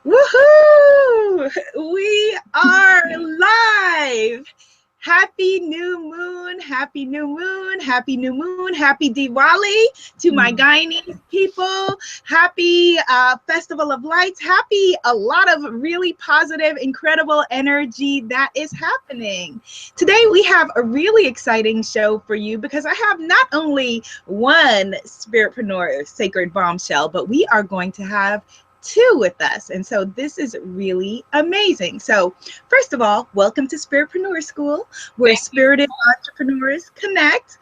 Woohoo! We are live. Happy new moon, happy new moon, happy new moon, happy Diwali to my Guyanese people. Happy Festival of Lights. Happy a lot of really positive, incredible energy that is happening. Today we have a really exciting show for you because I have not only one Spiritpreneur Sacred Bombshell, but we are going to have two with us. And so this is really amazing. So first of all, welcome to Spiritpreneur School, where spirited entrepreneurs connect.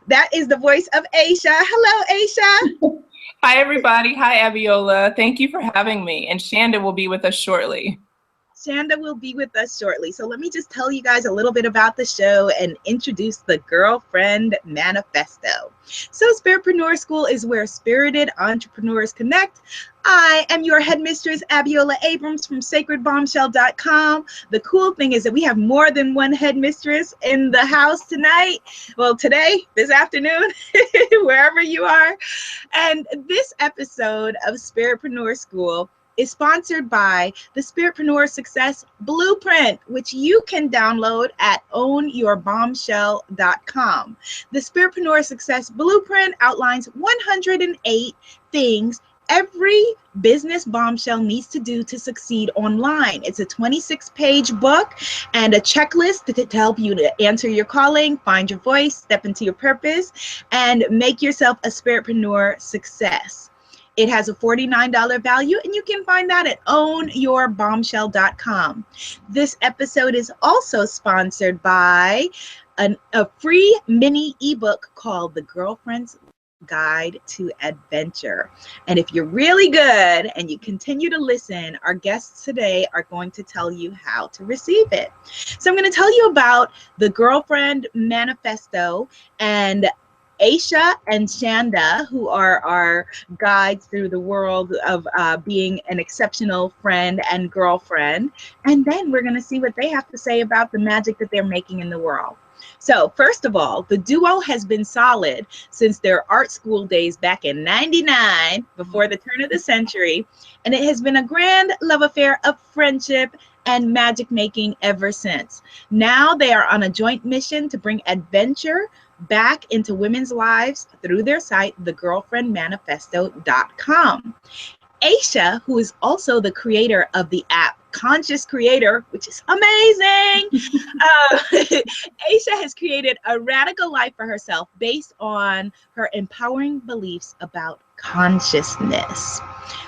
That is the voice of Ayesha. Hello, Ayesha. Hi, everybody. Hi, Abiola. Thank you for having me. And Shanda will be with us shortly. Shanda will be with us shortly. So let me just tell you guys a little bit about the show and introduce the Girlfriend Manifesto. So Spiritpreneur School is where spirited entrepreneurs connect. I am your headmistress, Abiola Abrams from sacredbombshell.com. The cool thing is that we have more than one headmistress in the house tonight. Well, today, this afternoon, wherever you are. And this episode of Spiritpreneur School is sponsored by the Spiritpreneur Success Blueprint, which you can download at ownyourbombshell.com. The Spiritpreneur Success Blueprint outlines 108 things every business bombshell needs to do to succeed online. It's a 26-page book and a checklist to help you to answer your calling, find your voice, step into your purpose, and make yourself a Spiritpreneur success. It has a $49 value, and you can find that at ownyourbombshell.com. This episode is also sponsored by a free mini ebook called The Girlfriend's Guide to Adventure. And if you're really good and you continue to listen, our guests today are going to tell you how to receive it. So I'm going to tell you about the Girlfriend Manifesto, and Ayesha and Shanda, who are our guides through the world of being an exceptional friend and girlfriend. And then we're going to see what they have to say about the magic that they're making in the world. So first of all, the duo has been solid since their art school days back in '99, before the turn of the century. And it has been a grand love affair of friendship and magic making ever since. Now they are on a joint mission to bring adventure back into women's lives through their site, thegirlfriendmanifesto.com. Ayesha, who is also the creator of the app Conscious Creator, which is amazing. Ayesha has created a radical life for herself based on her empowering beliefs about consciousness,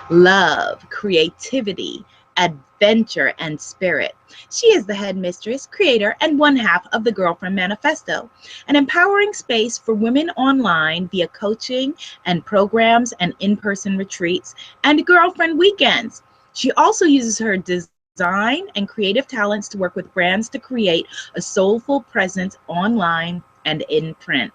love, creativity, adventure, and spirit. She is the headmistress, creator, and one half of the Girlfriend Manifesto, an empowering space for women online via coaching and programs and in-person retreats and girlfriend weekends. She also uses her design and creative talents to work with brands to create a soulful presence online and in print.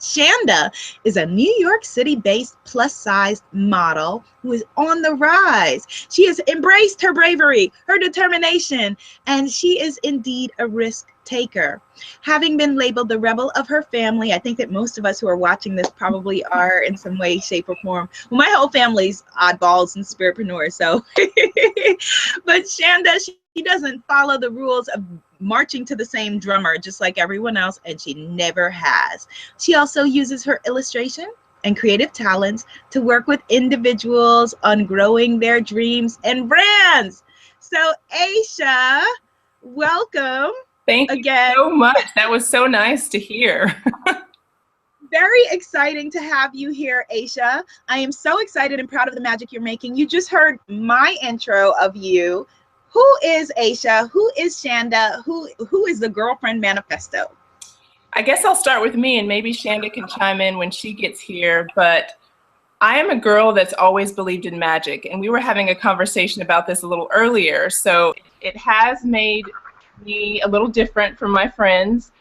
Shanda is a New York City-based plus-sized model who is on the rise. She has embraced her bravery, her determination, and she is indeed a risk taker. Having been labeled the rebel of her family, I think that most of us who are watching this probably are in some way, shape, or form. Well, my whole family's oddballs and spiritpreneurs, so. But Shanda, she doesn't follow the rules of marching to the same drummer just like everyone else, and she never has. She also uses her illustration and creative talents to work with individuals on growing their dreams and brands. So Ayesha, welcome. Thank you so much. That was so nice to hear. Very exciting to have you here, Ayesha. I am so excited and proud of the magic you're making. You just heard my intro of you. Who is Ayesha? Who is Shanda? Who is the Girlfriend Manifesto? I guess I'll start with me, and maybe Shanda can chime in when she gets here. But I am a girl that's always believed in magic, and we were having a conversation about this a little earlier. So it has made me a little different from my friends,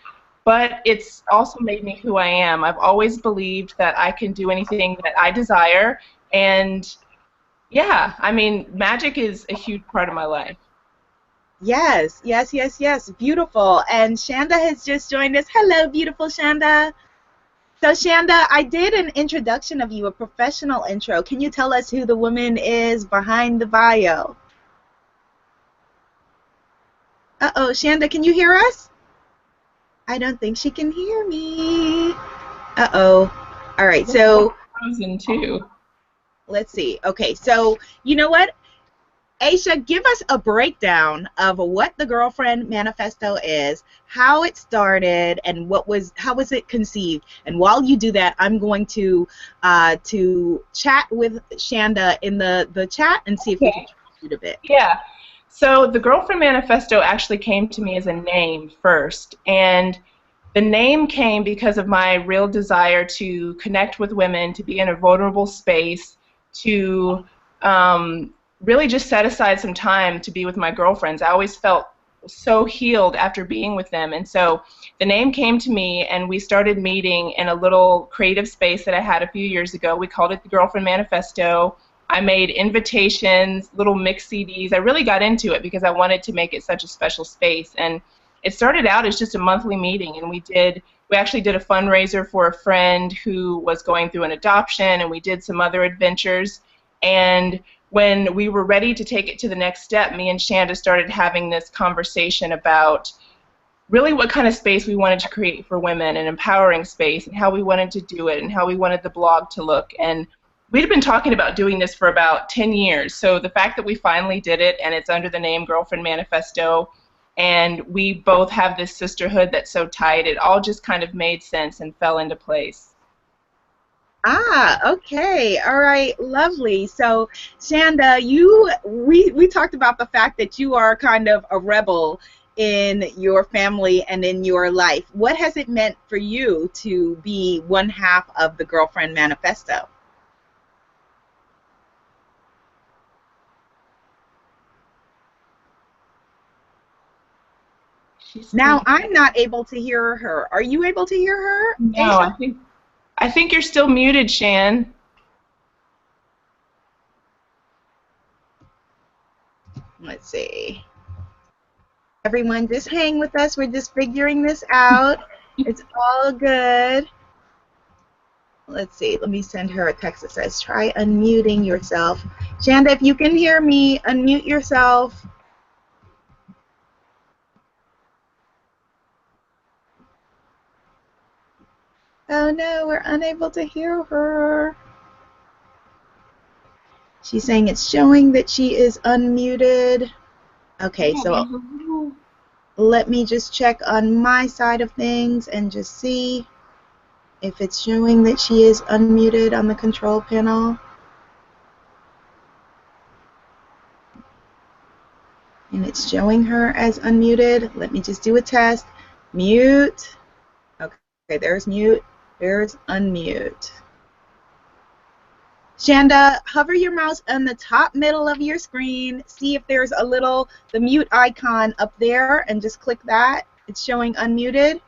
but it's also made me who I am. I've always believed that I can do anything that I desire, and yeah, I mean, magic is a huge part of my life. Yes, yes, yes, yes. Beautiful. And Shanda has just joined us. Hello, beautiful Shanda. So Shanda, I did an introduction of you, a professional intro. Can you tell us who the woman is behind the bio? Uh-oh, Shanda, can you hear us? I don't think she can hear me. Uh-oh. All right, so Frozen too. let's see. Okay, so you know what? Ayesha, give us a breakdown of what the Girlfriend Manifesto is, how it started, and how was it conceived. And while you do that, I'm going to chat with Shanda in the chat and see if we can troubleshoot a bit. Yeah. So the Girlfriend Manifesto actually came to me as a name first, and the name came because of my real desire to connect with women, to be in a vulnerable space, to really just set aside some time to be with my girlfriends. I always felt so healed after being with them, and so the name came to me, and we started meeting in a little creative space that I had a few years ago. We called it the Girlfriend Manifesto. I made invitations, little mix CDs. I really got into it because I wanted to make it such a special space. And it started out as just a monthly meeting, and we actually did a fundraiser for a friend who was going through an adoption, and we did some other adventures. And when we were ready to take it to the next step, me and Shanda started having this conversation about really what kind of space we wanted to create for women, an empowering space, and how we wanted to do it, and how we wanted the blog to look. And we'd been talking about doing this for about 10 years, so the fact that we finally did it, and it's under the name Girlfriend Manifesto, and we both have this sisterhood that's so tight, it all just kind of made sense and fell into place. Ah, okay. All right, lovely. So, Shanda, we talked about the fact that you are kind of a rebel in your family and in your life. What has it meant for you to be one half of the Girlfriend Manifesto? Now I'm not able to hear her. Are you able to hear her? No, Ayesha? I think you're still muted, Shan. Let's see. Everyone, just hang with us. We're just figuring this out. It's all good. Let's see. Let me send her a text that says, try unmuting yourself. Shanda, if you can hear me, unmute yourself. Oh no, we're unable to hear her. She's saying it's showing that she is unmuted. Okay, so let me just check on my side of things and just see if it's showing that she is unmuted on the control panel. And it's showing her as unmuted. Let me just do a test. Mute. Okay, there's mute. There's unmute. Shanda, hover your mouse on the top middle of your screen. See if there's the mute icon up there, and just click that. It's showing unmuted. Let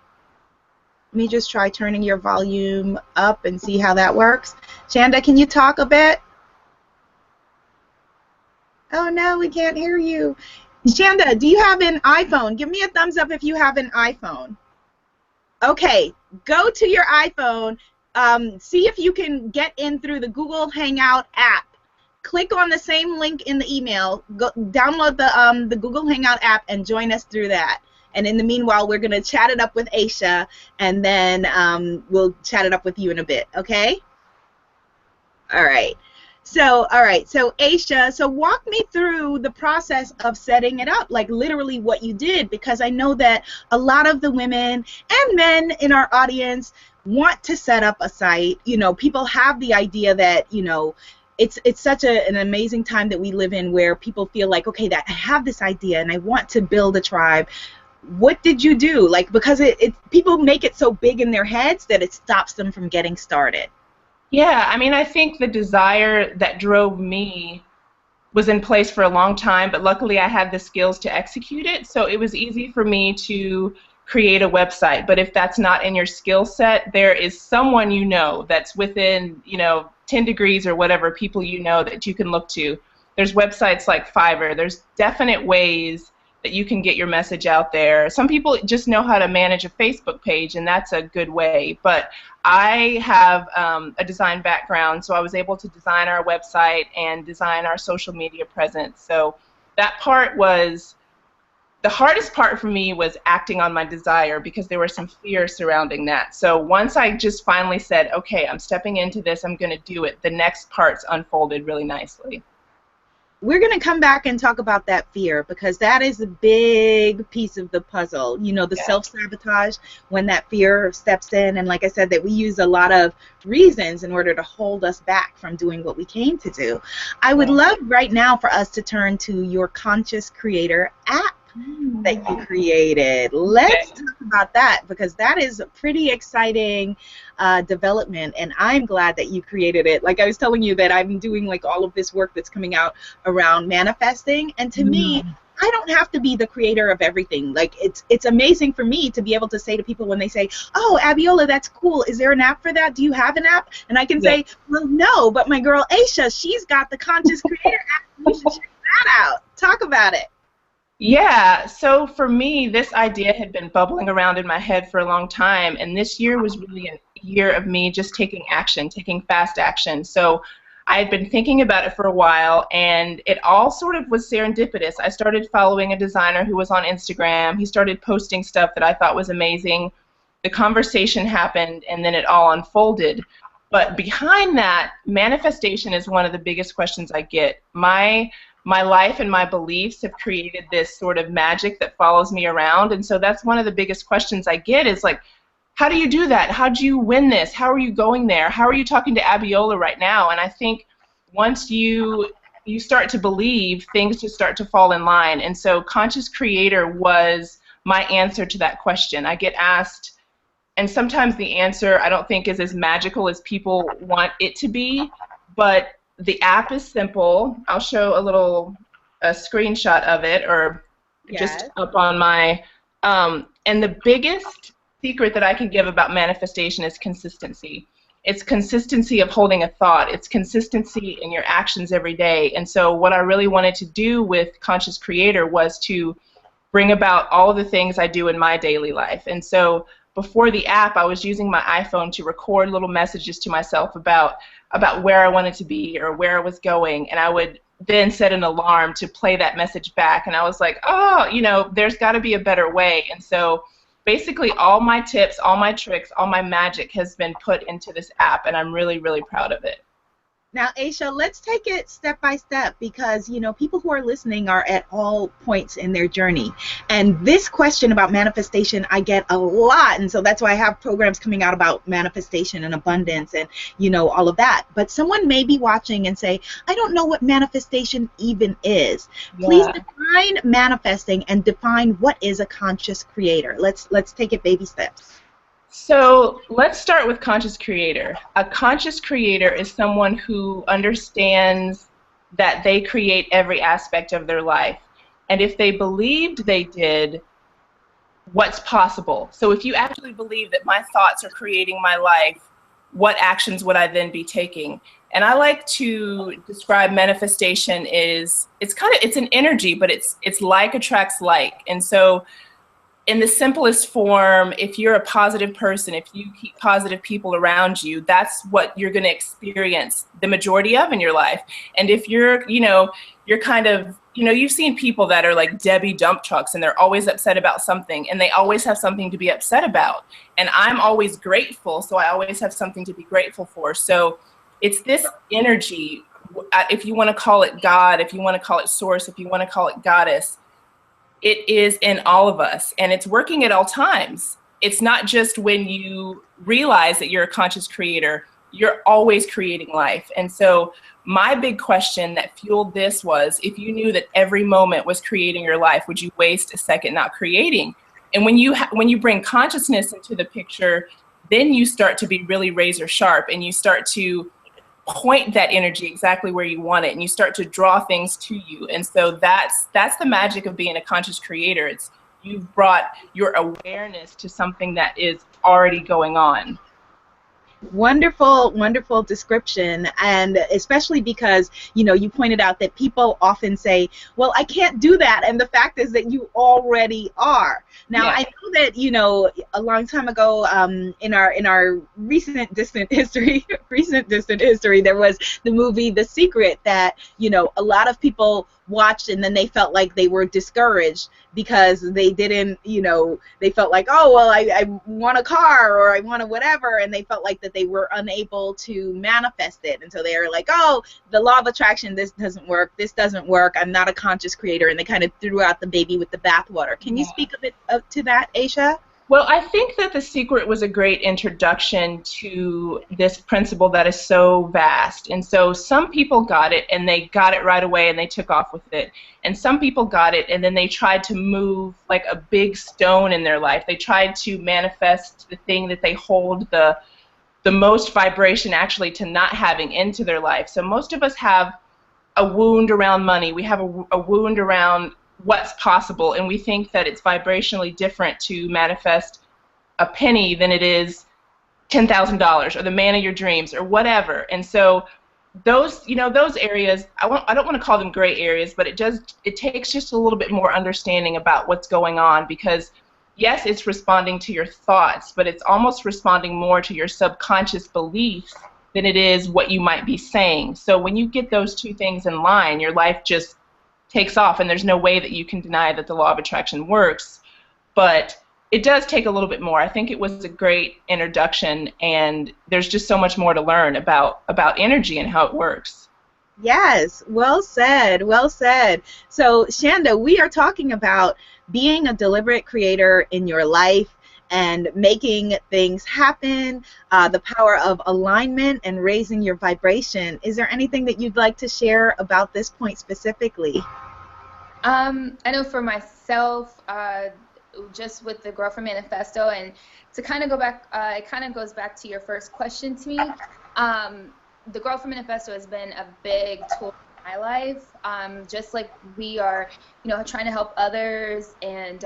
me just try turning your volume up and see how that works. Shanda, can you talk a bit? Oh no, we can't hear you. Shanda, do you have an iPhone? Give me a thumbs up if you have an iPhone. Okay, go to your iPhone. See if you can get in through the Google Hangout app. Click on the same link in the email. Go download the Google Hangout app and join us through that. And in the meanwhile, we're going to chat it up with Ayesha, and then we'll chat it up with you in a bit, okay? All right. So Ayesha, so walk me through the process of setting it up, like literally what you did, because I know that a lot of the women and men in our audience want to set up a site. You know, people have the idea that, you know, it's such an amazing time that we live in where people feel like, okay, that I have this idea and I want to build a tribe. What did you do? Like, because people make it so big in their heads that it stops them from getting started. Yeah, I mean, I think the desire that drove me was in place for a long time, but luckily I had the skills to execute it, so it was easy for me to create a website. But if that's not in your skill set, there is someone you know that's within, 10 degrees or whatever, people you know that you can look to. There's websites like Fiverr. There's definite ways that you can get your message out there. Some people just know how to manage a Facebook page, and that's a good way. But I have a design background, so I was able to design our website and design our social media presence. So that part was the hardest part for me was acting on my desire, because there was some fear surrounding that. So once I just finally said, okay, I'm stepping into this, I'm going to do it, the next parts unfolded really nicely. We're going to come back and talk about that fear, because that is a big piece of the puzzle. You know, the self-sabotage, when that fear steps in. And like I said, that we use a lot of reasons in order to hold us back from doing what we came to do. I would love right now for us to turn to your Conscious Creator app that you created. Let's talk about that, because that is a pretty exciting development, and I'm glad that you created it. Like I was telling you that I'm doing like all of this work that's coming out around manifesting, and to me, I don't have to be the creator of everything. Like it's amazing for me to be able to say to people when they say, oh, Abiola, that's cool. Is there an app for that? Do you have an app? And I can say, well, no, but my girl Ayesha, she's got the Conscious Creator app. You should check that out. Talk about it. Yeah, so for me, this idea had been bubbling around in my head for a long time, and this year was really a year of me just taking action, taking fast action. So I had been thinking about it for a while, and it all sort of was serendipitous. I started following a designer who was on Instagram. He started posting stuff that I thought was amazing. The conversation happened, and then it all unfolded. But behind that, manifestation is one of the biggest questions I get. My life and my beliefs have created this sort of magic that follows me around, and so that's one of the biggest questions I get is like, how do you do that? How do you win this? How are you going there? How are you talking to Abiola right now? And I think once you start to believe, things just start to fall in line, and so Conscious Creator was my answer to that question. I get asked, and sometimes the answer I don't think is as magical as people want it to be, but the app is simple. I'll show a screenshot of it, or just up on my, and the biggest secret that I can give about manifestation is consistency. It's consistency of holding a thought. It's consistency in your actions every day. And so what I really wanted to do with Conscious Creator was to bring about all of the things I do in my daily life. And so before the app, I was using my iPhone to record little messages to myself about where I wanted to be or where I was going, and I would then set an alarm to play that message back, and I was like, oh, you know, there's got to be a better way. And so basically all my tips, all my tricks, all my magic has been put into this app, and I'm really, really proud of it. Now, Ayesha, let's take it step by step, because, you know, people who are listening are at all points in their journey. And this question about manifestation I get a lot. And so that's why I have programs coming out about manifestation and abundance and, you know, all of that. But someone may be watching and say, I don't know what manifestation even is. Please define manifesting and define what is a conscious creator. Let's take it baby steps. So let's start with Conscious Creator. A Conscious Creator is someone who understands that they create every aspect of their life. And if they believed they did, what's possible? So if you actually believe that my thoughts are creating my life, what actions would I then be taking? And I like to describe manifestation is, it's an energy, but it's like attracts like. And so in the simplest form, if you're a positive person, if you keep positive people around you, that's what you're going to experience the majority of in your life. And if you're, you know, you're kind of, you know, you've seen people that are like Debbie dump trucks and they're always upset about something and they always have something to be upset about. And I'm always grateful, so I always have something to be grateful for. So it's this energy, if you want to call it God, if you want to call it source, if you want to call it goddess, it is in all of us, and it's working at all times. It's not just when you realize that you're a conscious creator, you're always creating life. And so my big question that fueled this was, if you knew that every moment was creating your life, would you waste a second not creating? And when you bring consciousness into the picture, then you start to be really razor sharp, and you start to point that energy exactly where you want it, and you start to draw things to you. And so that's the magic of being a conscious creator. It's you've brought your awareness to something that is already going on. Wonderful, wonderful description. And especially because, you pointed out that people often say, well, I can't do that. And the fact is that you already are. Now, Yeah. I know that, a long time ago, in our recent distant history, there was the movie The Secret that, a lot of people watched, and then they felt like they were discouraged because they didn't, they felt like, oh, well, I want a car, or I want a whatever, and they felt like that they were unable to manifest it. And so they were like, oh, the law of attraction, this doesn't work, I'm not a conscious creator, and they kind of threw out the baby with the bathwater. Can you speak a bit to that, Ayesha? Well, I think that The Secret was a great introduction to this principle that is so vast. And so some people got it, and they got it right away, and they took off with it. And some people got it, and then they tried to move like a big stone in their life. They tried to manifest the thing that they hold the most vibration actually to not having into their life. So most of us have a wound around money. We have a wound around what's possible, and we think that it's vibrationally different to manifest a penny than it is $10,000 or the man of your dreams or whatever. And so those areas, I don't want to call them gray areas, but it takes just a little bit more understanding about what's going on, because yes, it's responding to your thoughts, but it's almost responding more to your subconscious beliefs than it is what you might be saying. So when you get those two things in line, your life just takes off, and there's no way that you can deny that the law of attraction works. But it does take a little bit more. I think it was a great introduction, and there's just so much more to learn about energy and how it works. Yes, well said, well said. So, Shanda, we are talking about being a deliberate creator in your life and making things happen, the power of alignment and raising your vibration. Is there anything that you'd like to share about this point specifically? I know for myself, just with the Girl from Manifesto, and to kind of go back, it kind of goes back to your first question to me. The Girl from Manifesto has been a big tool in my life, just like we are, trying to help others, and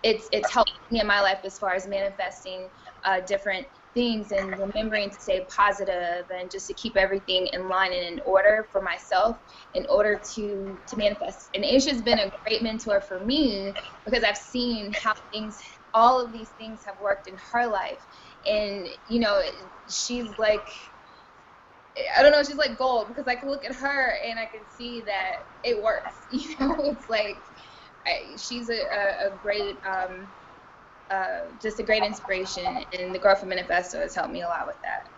it's helped me in my life as far as manifesting different things and remembering to stay positive and just to keep everything in line and in order for myself in order to manifest. And Ayesha's been a great mentor for me because I've seen how all of these things have worked in her life. And, she's like, I don't know, she's like gold, because I can look at her and I can see that it works. It's like she's a great just a great inspiration, and the Girl from Manifesto has helped me a lot with that.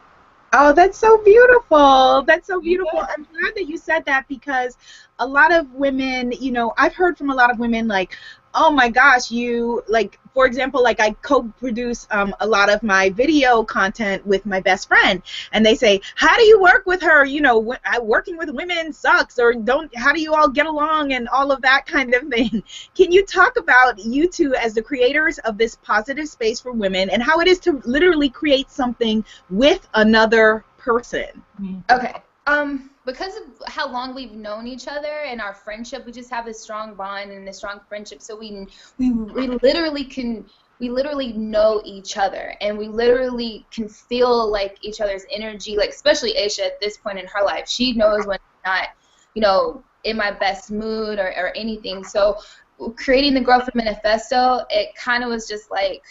Oh, that's so beautiful. That's so beautiful. I'm glad that you said that, because a lot of women, I've heard from a lot of women like, oh my gosh, for example, like I co-produce a lot of my video content with my best friend, and they say, how do you work with her? Working with women sucks, or how do you all get along, and all of that kind of thing. Can you talk about you two as the creators of this positive space for women, and how it is to literally create something with another person? Okay. Because of how long we've known each other and our friendship, we just have this strong bond and this strong friendship. So we literally know each other, and we literally can feel like each other's energy. Like especially Ayesha at this point in her life, she knows when I'm not, in my best mood or anything. So creating the Girl from Manifesto, it kind of was just like,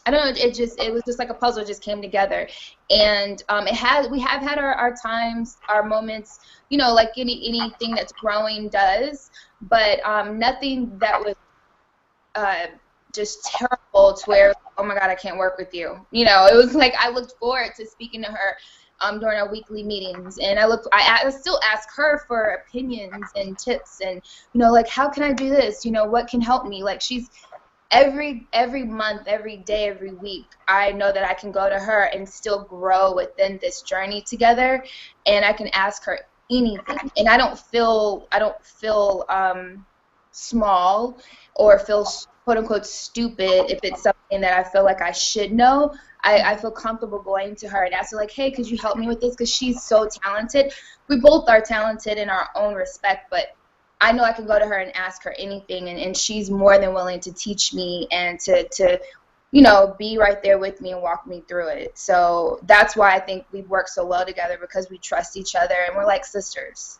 I don't know, it was just like a puzzle, just came together. And we have had our times, our moments, like anything that's growing does, but nothing that was just terrible to where, oh my God, I can't work with you. It was like I looked forward to speaking to her during our weekly meetings, and I still ask her for opinions and tips, and like, how can I do this? What can help me? Like she's every month, every day, every week, I know that I can go to her and still grow within this journey together, and I can ask her anything, and I don't feel small or feel quote unquote stupid if it's something that I feel like I should know. I feel comfortable going to her and asking, like, hey, could you help me with this? Because she's so talented. We both are talented in our own respect, but I know I can go to her and ask her anything, and she's more than willing to teach me and to be right there with me and walk me through it. So that's why I think we work so well together, because we trust each other and we're like sisters.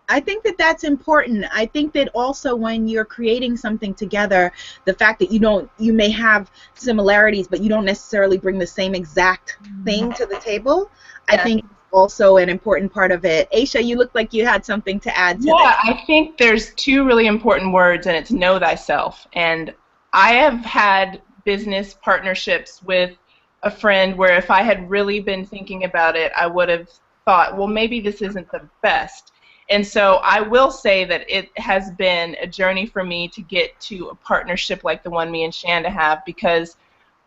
I think that that's important. I think that also when you're creating something together, the fact that you may have similarities, but you don't necessarily bring the same exact thing to the table, I think also an important part of it. Ayesha, you look like you had something to add to Yeah, this. I think there's two really important words, and it's know thyself. And I have had business partnerships with a friend where if I had really been thinking about it, I would have thought, well, maybe this isn't the best. And so I will say that it has been a journey for me to get to a partnership like the one me and Shanda have, because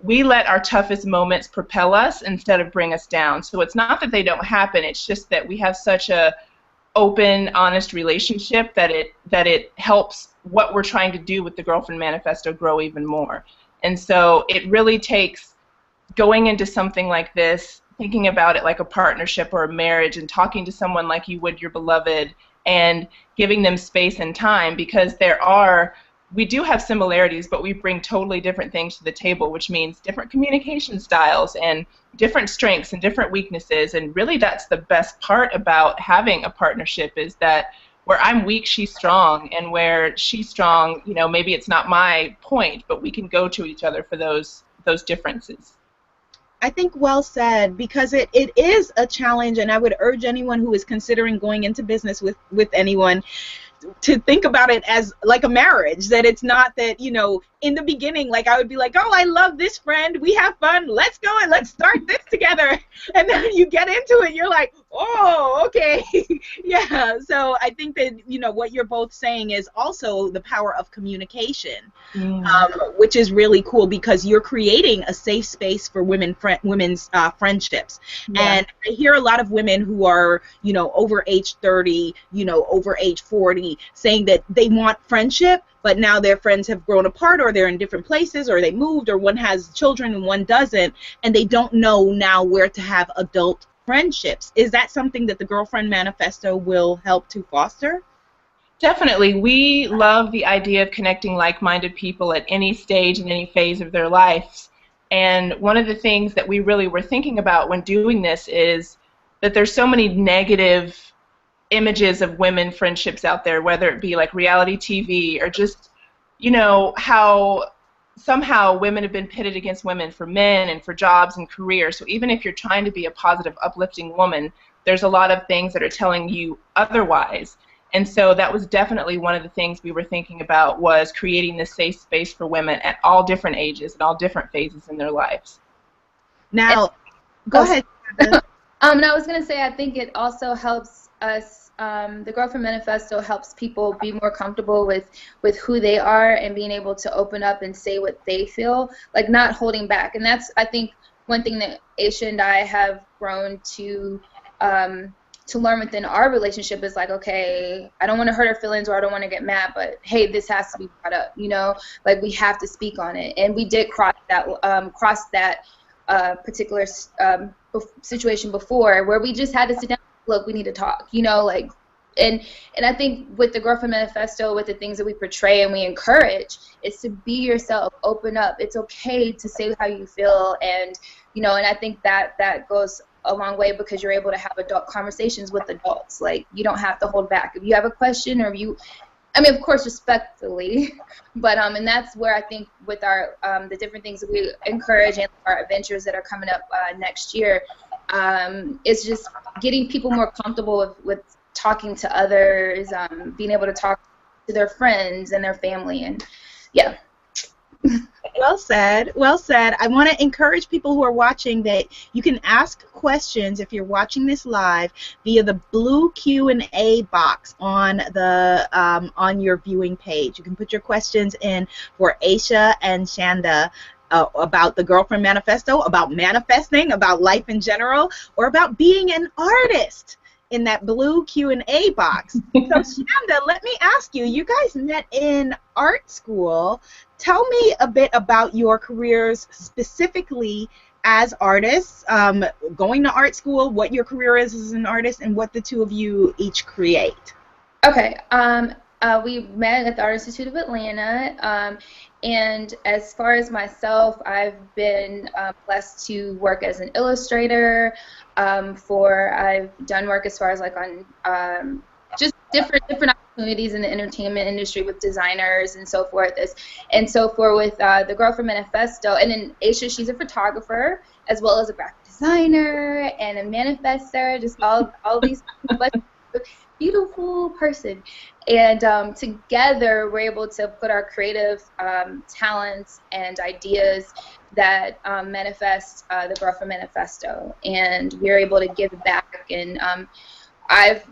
we let our toughest moments propel us instead of bring us down. So it's not that they don't happen, it's just that we have such a open, honest relationship that it helps what we're trying to do with the Girlfriend Manifesto grow even more. And so it really takes going into something like this, thinking about it like a partnership or a marriage, and talking to someone like you would your beloved, and giving them space and time, because we do have similarities, but we bring totally different things to the table, which means different communication styles and different strengths and different weaknesses. And really that's the best part about having a partnership, is that where I'm weak, she's strong, and where she's strong, maybe it's not my point, but we can go to each other for those differences. I think well said, because it is a challenge, and I would urge anyone who is considering going into business with anyone to think about it as like a marriage, that it's not that, in the beginning, like I would be like, oh, I love this friend, we have fun, let's go and let's start this together. And then you get into it, you're like, oh, okay. Yeah. So I think that, what you're both saying is also the power of communication, which is really cool, because you're creating a safe space for women's friendships. Yeah. And I hear a lot of women who are, over age 30, over age 40, saying that they want friendship, but now their friends have grown apart, or they're in different places, or they moved, or one has children and one doesn't, and they don't know now where to have adult friendships. Is that something that the Girlfriend Manifesto will help to foster? Definitely. We love the idea of connecting like-minded people at any stage and any phase of their lives. And one of the things that we really were thinking about when doing this is that there's so many negative images of women friendships out there, whether it be like reality TV, or just, how somehow women have been pitted against women for men and for jobs and careers. So even if you're trying to be a positive, uplifting woman, there's a lot of things that are telling you otherwise. And so that was definitely one of the things we were thinking about, was creating this safe space for women at all different ages and all different phases in their lives. Now, go ahead. I was going to say, I think it also helps us, the Girlfriend Manifesto helps people be more comfortable with who they are, and being able to open up and say what they feel, like not holding back. And that's, I think, one thing that Ayesha and I have grown to learn within our relationship is like, okay, I don't want to hurt her feelings, or I don't want to get mad, but hey, this has to be brought up, like we have to speak on it. And we did cross that particular situation before, where we just had to sit down, look, we need to talk, and I think with the Girlfriend Manifesto, with the things that we portray and we encourage, is to be yourself, open up. It's okay to say how you feel, and and I think that goes a long way, because you're able to have adult conversations with adults. Like, you don't have to hold back. If you have a question, or of course, respectfully, but and that's where I think with our the different things that we encourage, and our adventures that are coming up next year, is just getting people more comfortable with talking to others, being able to talk to their friends and their family, and yeah. Well said. Well said. I want to encourage people who are watching that you can ask questions if you're watching this live via the blue Q&A box on the on your viewing page. You can put your questions in for Ayesha and Shanda about the Girlfriend Manifesto, about manifesting, about life in general, or about being an artist, in that blue Q&A box. So Shanda, let me ask you, you guys met in art school. Tell me a bit about your careers specifically as artists, going to art school, what your career is as an artist, and what the two of you each create. Okay. We met at the Art Institute of Atlanta, and as far as myself, I've been blessed to work as an illustrator. I've done work as far as like on just different opportunities in the entertainment industry with designers and so forth. With the girl from Manifesto, and then Ayesha, she's a photographer as well as a graphic designer and a manifester, just all these beautiful person. And together we're able to put our creative talents and ideas that manifest the Girl from Manifesto, and we're able to give back. And I've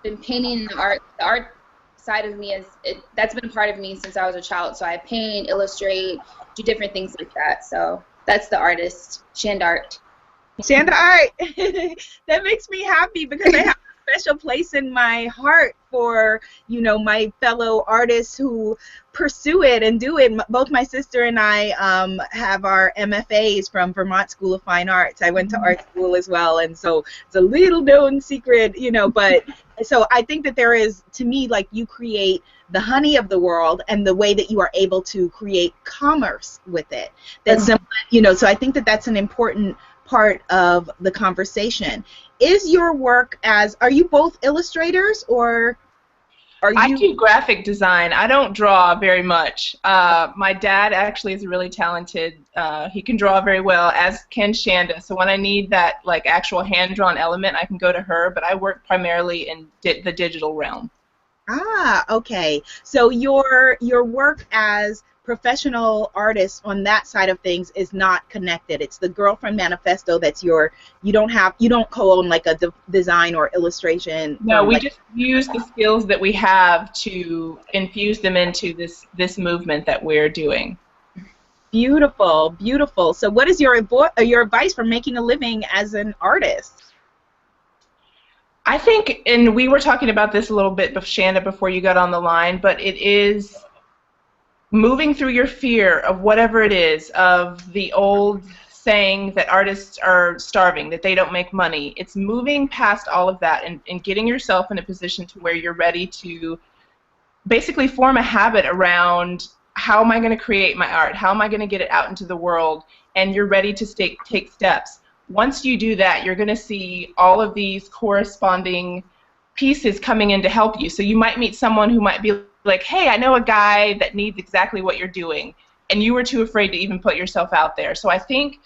been painting the art side of me, that's been a part of me since I was a child. So I paint, illustrate, do different things like that. So that's the artist, Shanda Art. Shanda Art. That makes me happy because I have a special place in my heart for, you know, my fellow artists who pursue it and do it. Both my sister and I have our MFAs from Vermont School of Fine Arts. I went to art school as well, and so it's a little known secret, you know, but so I think that there is, to me, like, you create the honey of the world and the way that you are able to create commerce with it. That's, you know, so I think that that's an important part of the conversation. Is your work are you both illustrators, or are you? I do graphic design. I don't draw very much. My dad actually is really talented. He can draw very well, as can Shanda. So when I need that like actual hand-drawn element, I can go to her, but I work primarily in the digital realm. Ah, okay. So your work as professional artists on that side of things is not connected. It's the Girl from Manifesto that's you don't co-own like a design or illustration. No, we just use the skills that we have to infuse them into this movement that we're doing. Beautiful, beautiful. So what is your advice for making a living as an artist? I think, and we were talking about this a little bit, Shanda, before you got on the line, but it is moving through your fear of whatever it is, of the old saying that artists are starving, that they don't make money. It's moving past all of that and getting yourself in a position to where you're ready to basically form a habit around, how am I going to create my art? How am I going to get it out into the world? And you're ready to take steps. Once you do that, you're going to see all of these corresponding pieces coming in to help you. So you might meet someone who might be like, hey, I know a guy that needs exactly what you're doing, and you were too afraid to even put yourself out there. So I think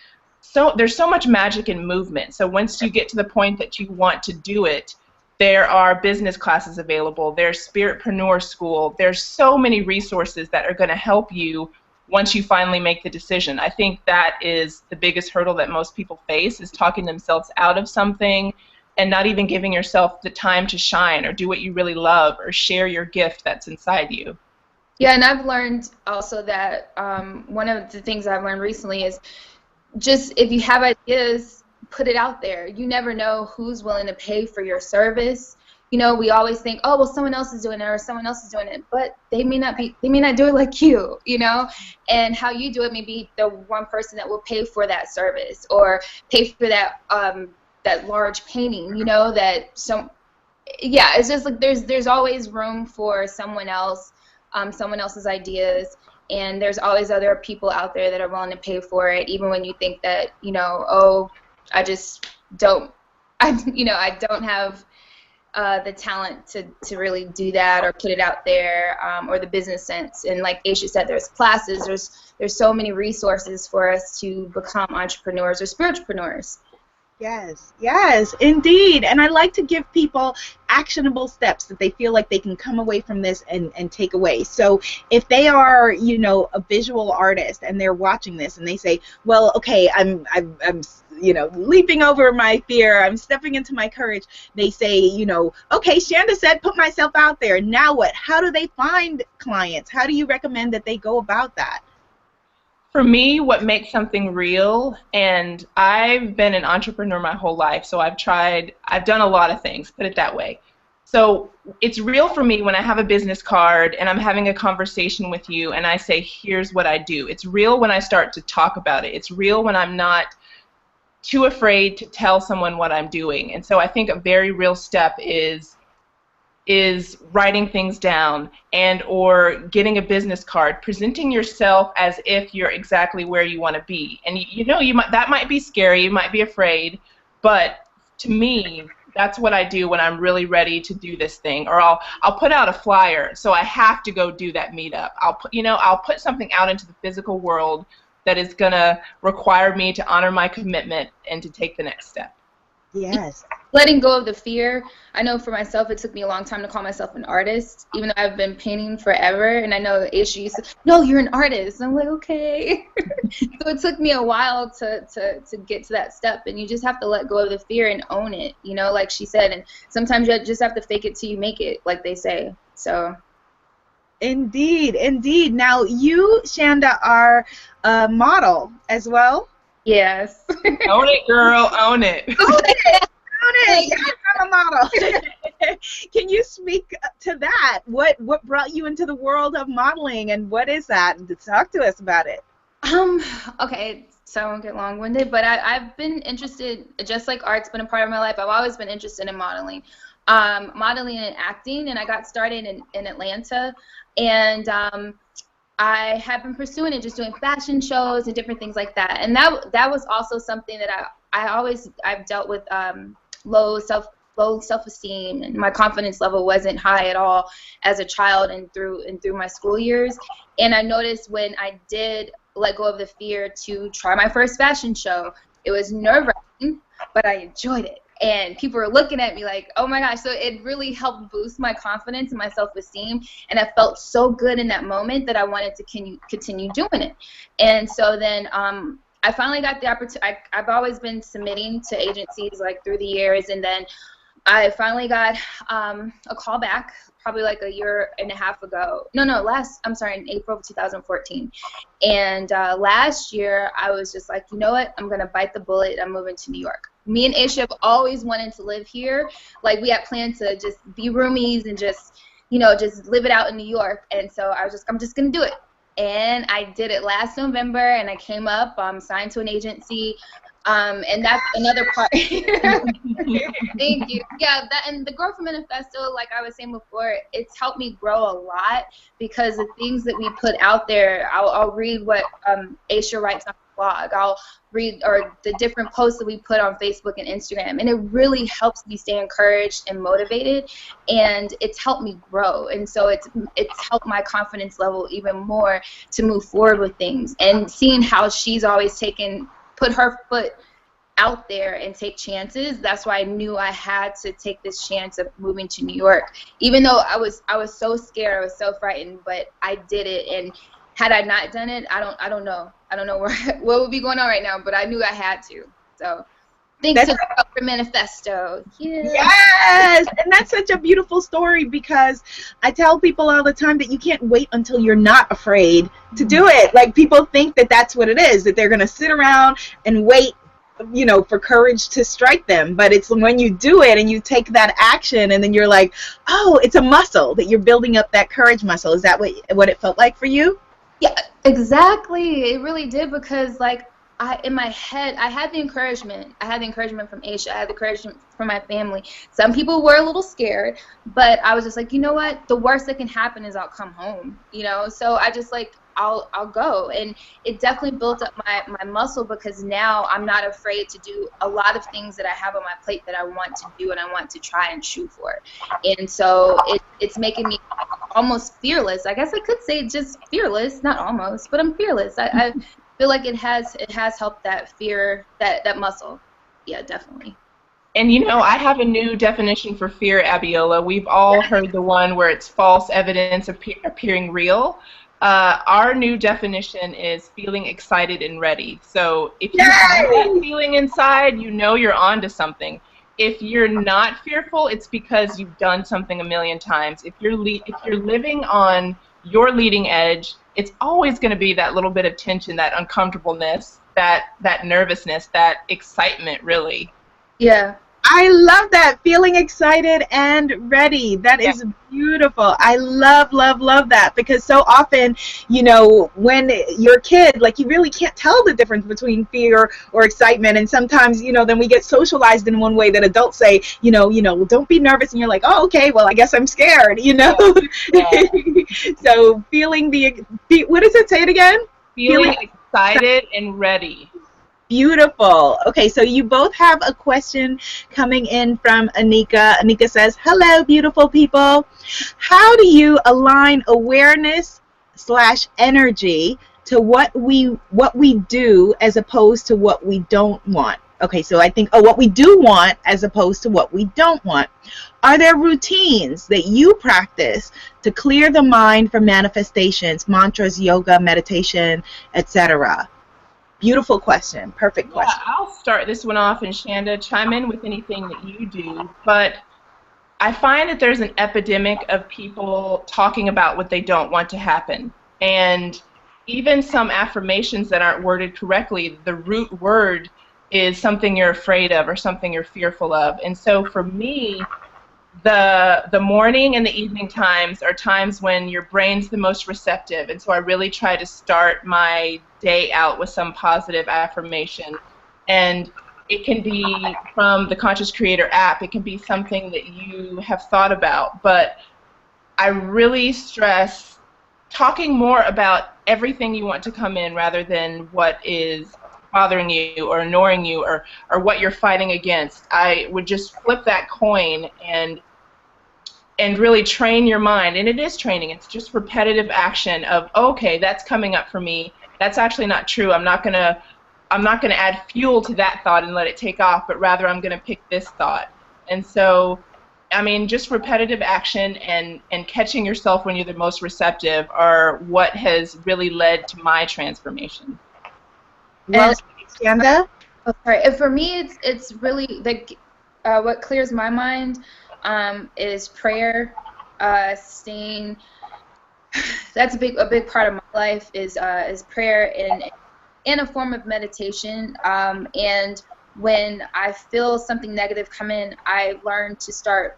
there's so much magic in movement. So once you get to the point that you want to do it, there are business classes available. There's Spiritpreneur School. There's so many resources that are going to help you once you finally make the decision. I think that is the biggest hurdle that most people face, is talking themselves out of something and not even giving yourself the time to shine or do what you really love or share your gift that's inside you. Yeah, and I've learned also that one of the things I've learned recently is just, if you have ideas, put it out there. You never know who's willing to pay for your service. You know, we always think, oh, well, someone else is doing it or someone else is doing it, but they may not do it like you, you know, and how you do it may be the one person that will pay for that service or pay for that that large painting, you know, yeah, it's just like there's always room for someone else, someone else's ideas, and there's always other people out there that are willing to pay for it, even when you think that, you know, oh, I don't have the talent to really do that or put it out there, or the business sense. And like Ayesha said, there's classes, there's so many resources for us to become entrepreneurs or spiritpreneurs. Yes, yes, indeed. And I like to give people actionable steps that they feel like they can come away from this and take away. So if they are, you know, a visual artist and they're watching this and they say, well, okay, I'm you know, leaping over my fear, I'm stepping into my courage. They say, you know, okay, Shanda said put myself out there. Now what? How do they find clients? How do you recommend that they go about that? For me, what makes something real, and I've been an entrepreneur my whole life, so I've done a lot of things, put it that way. So it's real for me when I have a business card and I'm having a conversation with you and I say, here's what I do. It's real when I start to talk about it. It's real when I'm not too afraid to tell someone what I'm doing. And so I think a very real step is writing things down and or getting a business card, presenting yourself as if you're exactly where you want to be. And that might be scary, you might be afraid, but to me, that's what I do when I'm really ready to do this thing. Or I'll put out a flyer, so I have to go do that meetup. I'll put something out into the physical world that is going to require me to honor my commitment and to take the next step. Yes. Letting go of the fear. I know for myself, it took me a long time to call myself an artist, even though I've been painting forever. And I know Ayesha used to, no, you're an artist. And I'm like, okay. So it took me a while to get to that step. And you just have to let go of the fear and own it, like she said. And sometimes you just have to fake it till you make it, like they say. So. Indeed, indeed. Now, you, Shanda, are a model as well? Yes. Own it, girl. Own it. Own it. Yes, I'm a model. Can you speak to that? What brought you into the world of modeling, and what is that? Talk to us about it. Okay, so I won't get long-winded, but I've been interested, just like art's been a part of my life, I've always been interested in modeling. Modeling and acting, and I got started in Atlanta, and I have been pursuing it, just doing fashion shows and different things like that. And that was also something that I've dealt with low self-esteem, and my confidence level wasn't high at all as a child and through my school years. And I noticed when I did let go of the fear to try my first fashion show, it was nerve-wracking, but I enjoyed it. And people were looking at me like, oh my gosh. So it really helped boost my confidence and my self-esteem. And I felt so good in that moment that I wanted to continue doing it. And so then I finally got the opportunity. I've always been submitting to agencies like through the years. And then I finally got a call back probably like a year and a half ago. In April of 2014. And last year I was just like, you know what? I'm going to bite the bullet. I'm moving to New York. Me and Ayesha have always wanted to live here. Like, we had planned to just be roomies and just live it out in New York. And so I'm just going to do it. And I did it last November, and I came up, signed to an agency. And that's another part. Thank you. Yeah, and the Growth Manifesto, like I was saying before, it's helped me grow a lot, because the things that we put out there, I'll read what Ayesha writes on the blog. I'll read or the different posts that we put on Facebook and Instagram, and it really helps me stay encouraged and motivated, and it's helped me grow. And so it's helped my confidence level even more to move forward with things. And seeing how she's always put her foot out there and take chances, that's why I knew I had to take this chance of moving to New York. Even though I was so scared, I was so frightened, but I did it. And had I not done it, I don't know what would be going on right now, but I knew I had to. So thanks to the Manifesto. Yeah. Yes, and that's such a beautiful story, because I tell people all the time that you can't wait until you're not afraid to do it. Like, people think that that's what it is, that they're going to sit around and wait, for courage to strike them. But it's when you do it and you take that action, and then you're like, oh, it's a muscle that you're building up, that courage muscle. Is that what it felt like for you? Yeah, exactly. It really did, because in my head, I had the encouragement. I had the encouragement from Ayesha. I had the encouragement from my family. Some people were a little scared, but I was just like, you know what? The worst that can happen is I'll come home, So I just I'll go. And it definitely built up my muscle, because now I'm not afraid to do a lot of things that I have on my plate that I want to do and I want to try and shoot for. And so it's making me almost fearless. I guess I could say just fearless, not almost, but I'm fearless. I feel like it has helped that fear, that muscle. Yeah, definitely. And I have a new definition for fear, Abiola. We've all heard the one where it's false evidence appearing real. Our new definition is feeling excited and ready. So if you have that feeling inside, you're on to something. If you're not fearful, it's because you've done something a million times. If you're living on your leading edge, it's always going to be that little bit of tension, that uncomfortableness, that nervousness, that excitement, really. Yeah. I love that. Feeling excited and ready. That is beautiful. I love, love, love that, because so often, you know, when you're a kid, like, you really can't tell the difference between fear or excitement. And sometimes, you know, then we get socialized in one way that adults say, you know, don't be nervous. And you're like, oh, okay, well, I guess I'm scared, you know? Yeah. So feeling what does it say it again? Feeling excited and ready. Beautiful. Okay, so you both have a question coming in from Anika. Anika says, hello, beautiful people. How do you align awareness/energy to what we do as opposed to what we don't want? Okay, so I think, what we do want as opposed to what we don't want. Are there routines that you practice to clear the mind for manifestations, mantras, yoga, meditation, etc.? Beautiful question. Perfect question. Yeah, I'll start this one off, and Shanda, chime in with anything that you do. But I find that there's an epidemic of people talking about what they don't want to happen. And even some affirmations that aren't worded correctly, the root word is something you're afraid of or something you're fearful of. And so for me, the morning and the evening times are times when your brain's the most receptive, and so I really try to start my day out with some positive affirmation. And it can be from the Conscious Creator app, it can be something that you have thought about, but I really stress talking more about everything you want to come in rather than what is bothering you or annoying you or what you're fighting against. I would just flip that coin and really train your mind. And it is training. It's just repetitive action of, okay, that's coming up for me. That's actually not true. I'm not gonna add fuel to that thought and let it take off, but rather I'm gonna pick this thought. And so, I mean, just repetitive action and catching yourself when you're the most receptive are what has really led to my transformation. Well, Shanda? Oh, sorry. And for me, it's really like what clears my mind is prayer. Staying. That's a big part of my life is prayer in a form of meditation. And when I feel something negative come in, I learned to start,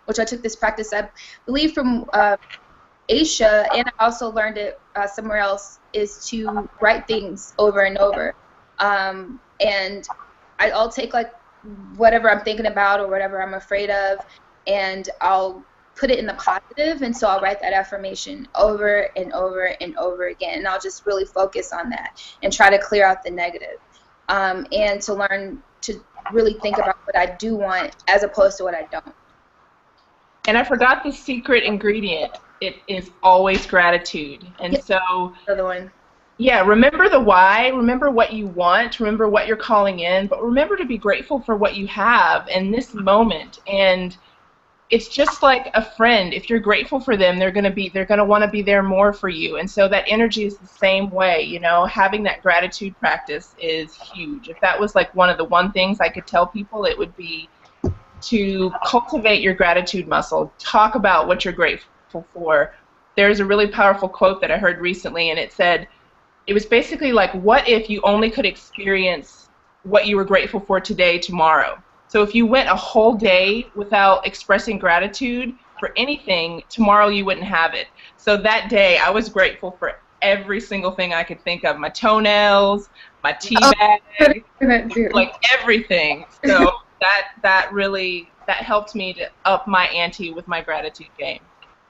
which I took this practice, I believe, from Ayesha, and I also learned it somewhere else, is to write things over and over. And I'll take like whatever I'm thinking about or whatever I'm afraid of, and I'll put it in the positive, and so I'll write that affirmation over and over and over again, and I'll just really focus on that and try to clear out the negative, and to learn to really think about what I do want as opposed to what I don't. And I forgot the secret ingredient. It is always gratitude. And yep. So, another one. Yeah, remember the why, remember what you want, remember what you're calling in, but remember to be grateful for what you have in this moment. And it's just like a friend. If you're grateful for them, they're gonna want to be there more for you. And so that energy is the same way, you know. Having that gratitude practice is huge. If that was like one of the things I could tell people, it would be to cultivate your gratitude muscle. Talk about what you're grateful for. There's a really powerful quote that I heard recently, and it said, it was basically like, what if you only could experience what you were grateful for today, tomorrow? So if you went a whole day without expressing gratitude for anything, tomorrow you wouldn't have it. So that day, I was grateful for every single thing I could think of. My toenails, my tea bag, like everything. So that really helped me to up my ante with my gratitude game.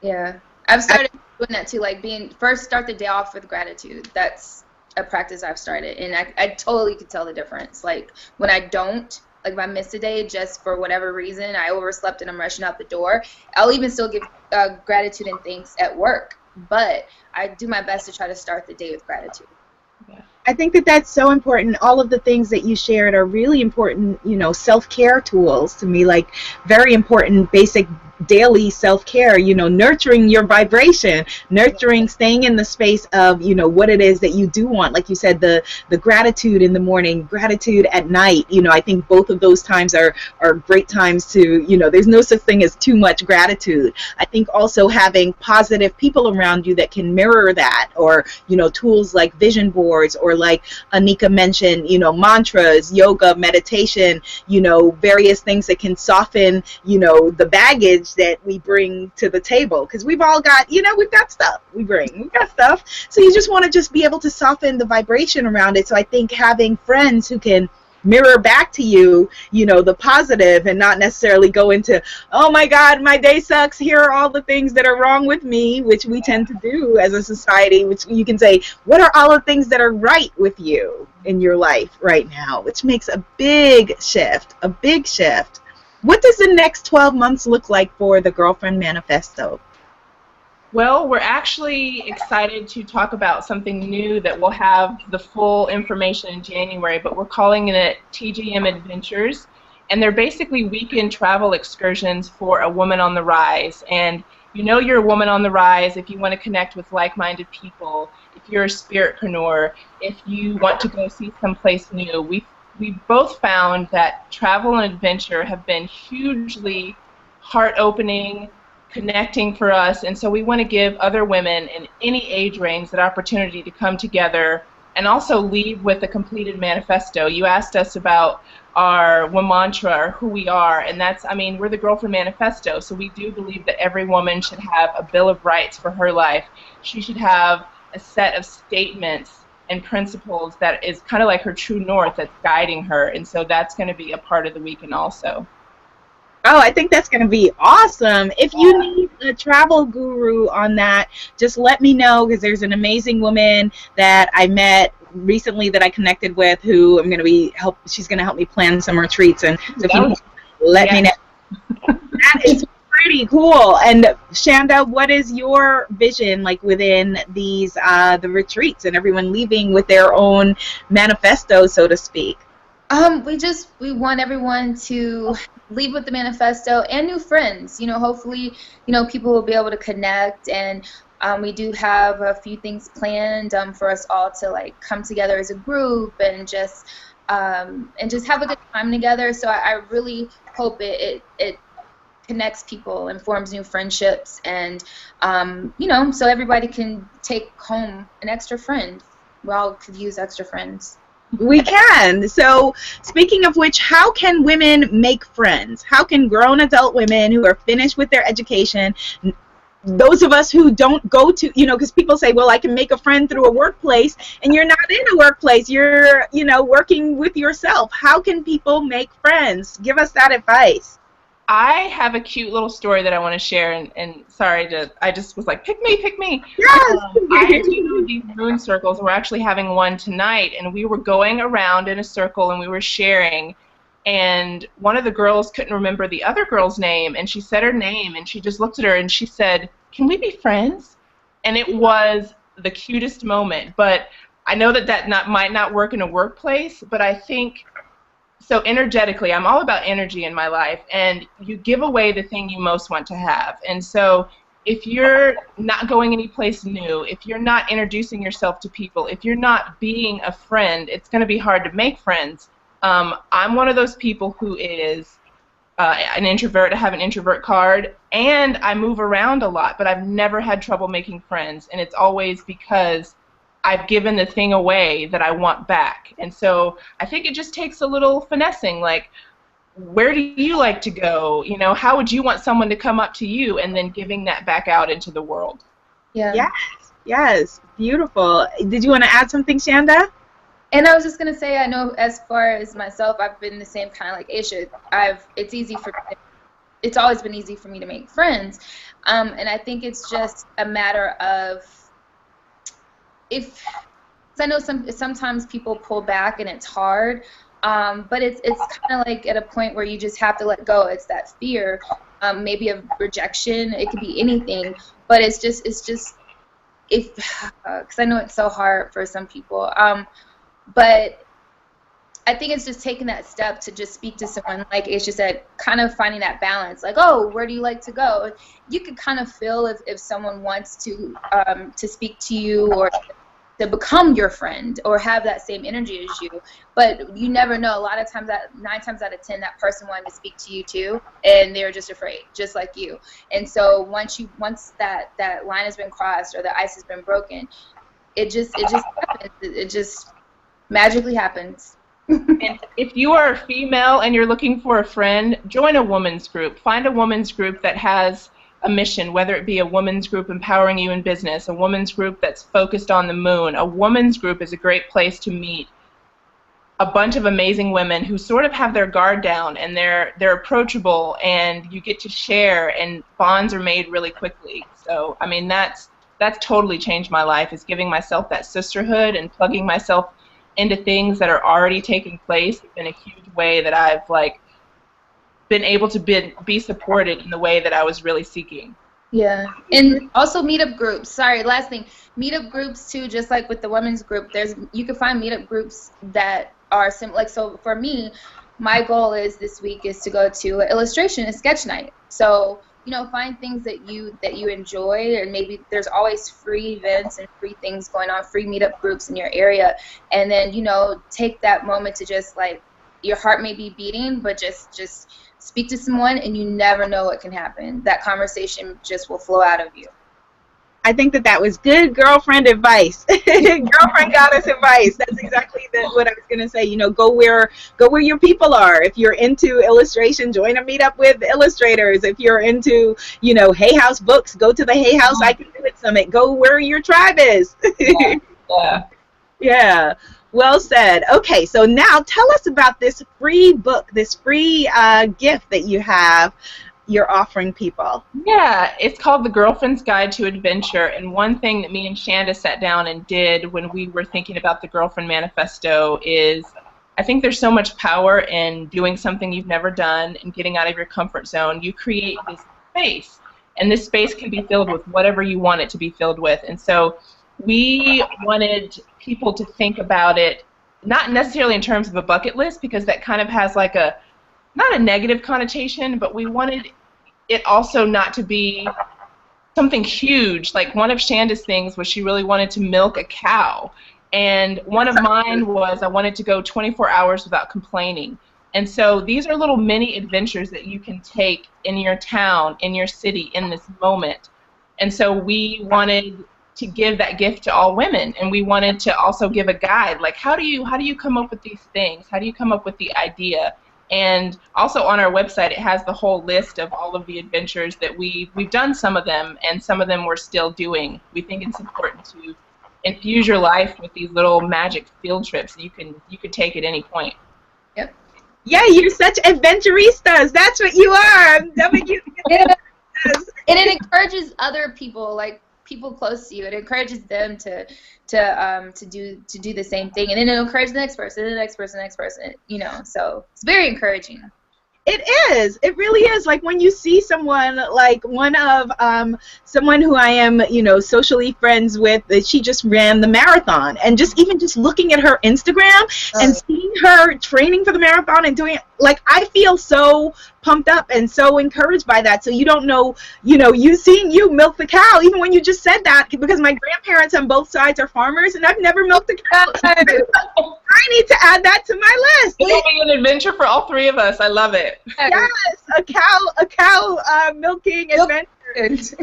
Yeah. I've started doing that too, like first start the day off with gratitude. That's a practice I've started, and I totally could tell the difference. Like when I don't, like if I miss a day just for whatever reason, I overslept and I'm rushing out the door, I'll even still give gratitude and thanks at work, but I do my best to try to start the day with gratitude. Yeah. I think that's so important. All of the things that you shared are really important, you know, self-care tools to me, like very important basic daily self-care, nurturing your vibration, nurturing, staying in the space of, what it is that you do want. Like you said, the gratitude in the morning, gratitude at night. I think both of those times are great times to, there's no such thing as too much gratitude. I think also having positive people around you that can mirror that, or, tools like vision boards, or like Anika mentioned, mantras, yoga, meditation, various things that can soften, the baggage that we bring to the table, because we've all got, we've got stuff we've got stuff. So you just want to just be able to soften the vibration around it. So I think having friends who can mirror back to you, the positive, and not necessarily go into, oh my God, my day sucks, here are all the things that are wrong with me, which we tend to do as a society, which you can say, what are all the things that are right with you in your life right now, which makes a big shift, What does the next 12 months look like for the Girlfriend Manifesto? Well, we're actually excited to talk about something new that will have the full information in January, but we're calling it TGM Adventures, and they're basically weekend travel excursions for a woman on the rise. And you're a woman on the rise if you want to connect with like-minded people, if you're a spiritpreneur, if you want to go see someplace new. We both found that travel and adventure have been hugely heart-opening, connecting for us, and so we want to give other women in any age range that opportunity to come together and also leave with a completed manifesto. You asked us about our mantra, or who we are, and that's, we're the Girlfriend Manifesto, so we do believe that every woman should have a Bill of Rights for her life. She should have a set of statements and principles that is kind of like her true north that's guiding her, and so that's going to be a part of the weekend also. Oh, I think that's going to be awesome. If you need a travel guru on that, just let me know, because there's an amazing woman that I met recently that I connected with, who she's going to help me plan some retreats, and so if you let me know. That is pretty cool. And Shanda, what is your vision like within these the retreats and everyone leaving with their own manifesto, so to speak? We want everyone to leave with the manifesto and new friends. Hopefully, people will be able to connect, and we do have a few things planned for us all to come together as a group and just have a good time together. So I really hope it connects people and forms new friendships, and so everybody can take home an extra friend. We all could use extra friends. We can. So speaking of which, how can women make friends? How can grown adult women who are finished with their education, those of us who don't go to, because people say, well, I can make a friend through a workplace, and you're not in a workplace, you're, working with yourself. How can people make friends? Give us that advice. I have a cute little story that I want to share, and I just was like, pick me. Yes. I do these moon circles, and we're actually having one tonight, and we were going around in a circle, and we were sharing, and one of the girls couldn't remember the other girl's name, and she said her name, and she just looked at her, and she said, can we be friends? And it was the cutest moment, but I know that might not work in a workplace, but I think, so energetically, I'm all about energy in my life, and you give away the thing you most want to have. And so if you're not going anyplace new, if you're not introducing yourself to people, if you're not being a friend, it's going to be hard to make friends. I'm one of those people who is an introvert. I have an introvert card, and I move around a lot, but I've never had trouble making friends, and it's always because I've given the thing away that I want back. And so I think it just takes a little finessing, like, where do you like to go? How would you want someone to come up to you, and then giving that back out into the world. Yeah. Yes. Beautiful. Did you want to add something, Shanda? And I was just going to say, I know as far as myself, I've been the same kind of like Ayesha. It's always been easy for me to make friends. And I think it's just a matter of, cause I know sometimes people pull back and it's hard, but it's kind of like at a point where you just have to let go. It's that fear, maybe of rejection. It could be anything, but it's just because I know it's so hard for some people. But I think it's just taking that step to just speak to someone, like Ayesha said, kind of finding that balance. Like, oh, where do you like to go? You can kind of feel if someone wants to speak to you or to become your friend or have that same energy as you. But you never know. A lot of times, 9 times out of 10, that person wanted to speak to you too, and they're just afraid, just like you. And so once that line has been crossed or the ice has been broken, it just happens. It just magically happens. And if you are a female and you're looking for a friend, join a woman's group. Find a woman's group that has a mission, whether it be a woman's group empowering you in business, a woman's group that's focused on the moon. A woman's group is a great place to meet a bunch of amazing women who sort of have their guard down, and they're approachable, and you get to share, and bonds are made really quickly. So, I mean, that's totally changed my life, is giving myself that sisterhood and plugging myself into things that are already taking place in a huge way that I've been able to be supported in the way that I was really seeking. Yeah, and also meetup groups. Sorry, last thing, meetup groups too. Just like with the women's group, you can find meetup groups that are like, so for me, my goal is this week is to go to an illustration and sketch night. So, you know, find things that you enjoy, and maybe there's always free events and free things going on, free meetup groups in your area, and then, you know, take that moment to just, like, your heart may be beating, but just speak to someone, and you never know what can happen. That conversation just will flow out of you. I think that was good girlfriend advice. Girlfriend goddess advice. That's exactly what I was going to say. You know, go where your people are. If you're into illustration, join a meetup with illustrators. If you're into, you know, Hay House books, go to the Hay House I Can Do It Summit. Go where your tribe is. Yeah. Yeah. Well said. Okay, so now tell us about this free book, this free gift that you're offering people. Yeah, it's called The Girlfriend's Guide to Adventure, and one thing that me and Shanda sat down and did when we were thinking about the Girlfriend Manifesto is, I think there's so much power in doing something you've never done and getting out of your comfort zone. You create this space, and this space can be filled with whatever you want it to be filled with. And so we wanted people to think about it, not necessarily in terms of a bucket list, because that kind of has like not a negative connotation, but we wanted it also not to be something huge. Like, one of Shanda's things was she really wanted to milk a cow. And one of mine was I wanted to go 24 hours without complaining. And so these are little mini adventures that you can take in your town, in your city, in this moment. And so we wanted to give that gift to all women, and we wanted to also give a guide, like, how do you come up with these things? How do you come up with the idea? And also on our website, it has the whole list of all of the adventures that we've done, some of them, and some of them we're still doing. We think it's important to infuse your life with these little magic field trips that you can take at any point. Yep. Yeah, you're such adventuristas. That's what you are. And it encourages other people, like people close to you. It encourages them to do the same thing, and then it'll encourage the next person, and the next person, the next person. You know, so it's very encouraging. It is. It really is. Like, when you see someone, like one of someone who I am, you know, socially friends with, that she just ran the marathon, and just looking at her Instagram and seeing her training for the marathon and doing it, like, I feel so pumped up and so encouraged by that. So you don't know, you know, seeing you milk the cow, even when you just said that, because my grandparents on both sides are farmers, and I've never milked a cow. I need to add that to my list. It'll be an adventure for all three of us. I love it. Yes, a cow milking adventure. Ayesha,